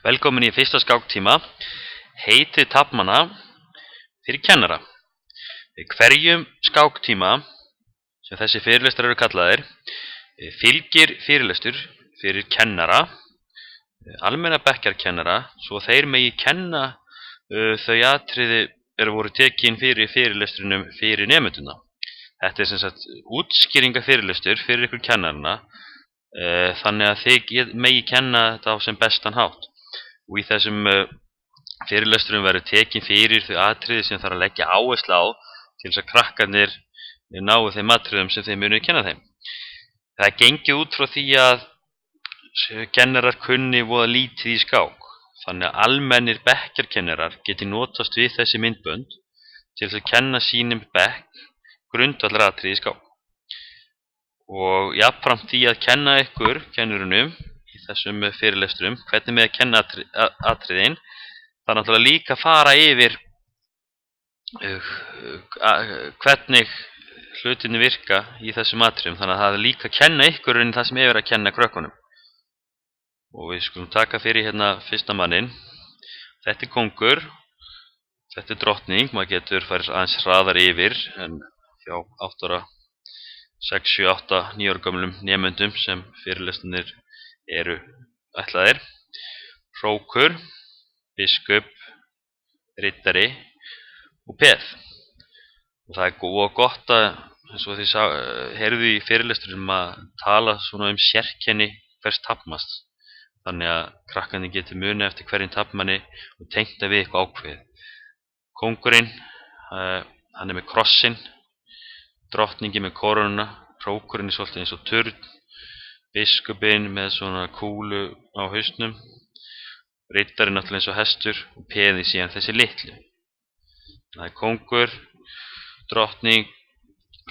Velkomin í fyrsta skáktíma. Heiti taflmanna fyrir kennara. Í hverjum skáktíma sem þessi fyrirlestrar eru kallaðir fylgir fyrirlestur fyrir kennara, almenna bekkjarkennara, svo þeir megi kenna þau atriði voru tekin fyrir fyrirlestrinum fyrir nemendurna. Þetta sem sagt útskýringa fyrirlestur fyrir ykkur kennarana, þannig að þið megi kenna þetta á sem bestan hátt. Og í þessum fyrirlesturum verður tekin fyrir þau atriði sem þarf að leggja áherslu á til þess að krakkarnir nái þeim atriðum sem þeir munu kenna þeim. Það er gengið út frá því að kennarar kunni voða lítið í skák, þannig að almennir bekkjarkennarar geti notast við þessi myndbönd til þess að kenna sínum bekk grundvallaratriði í skák. Og jafnframt því að kenna ykkur, kennurunum, í þessum fyrirlesturum, hvernig með að kenna atriðin, það er náttúrulega líka að fara yfir hvernig hlutinni virka í þessum atriðum, þannig að það er líka að kenna ykkur en það sem er að kenna krökkunum. Og við skulum taka fyrir hérna fyrsta mannin. Þetta er kóngur, þetta er drottning, maður getur farið aðeins hraðar yfir en hjá 8 ára, 6, 7, 8, 9 ára gömlum nemendum sem fyrirlestunir eru ætlaðir. Hrókur, biskup, riddari og peð. Og það er gott að, eins og þið heyrðu í fyrirlesturum, að tala svona sérkenni hvers taflmanns. Þannig að krakkarnir geti munið eftir hverjum taflmanni og tengta við eitthvað ákveðið. Kóngurinn, hann er með krossin, drottningin með kórónuna, hrókurinn er svolítið eins og turn, biskupinn með svona kúlu á hausnum, riddarinn náttúrulega eins og hestur og peði síðan þessi litlu. Það er kóngur, drottning,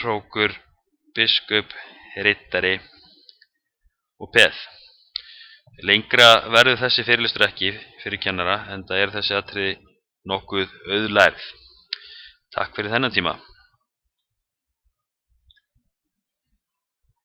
hrókur, biskup, riddari og peð. Lengra verður þessi fyrirlestur ekki fyrir kennara, enda er þessi atriði nokkuð auðlærð. Takk fyrir þennan tíma.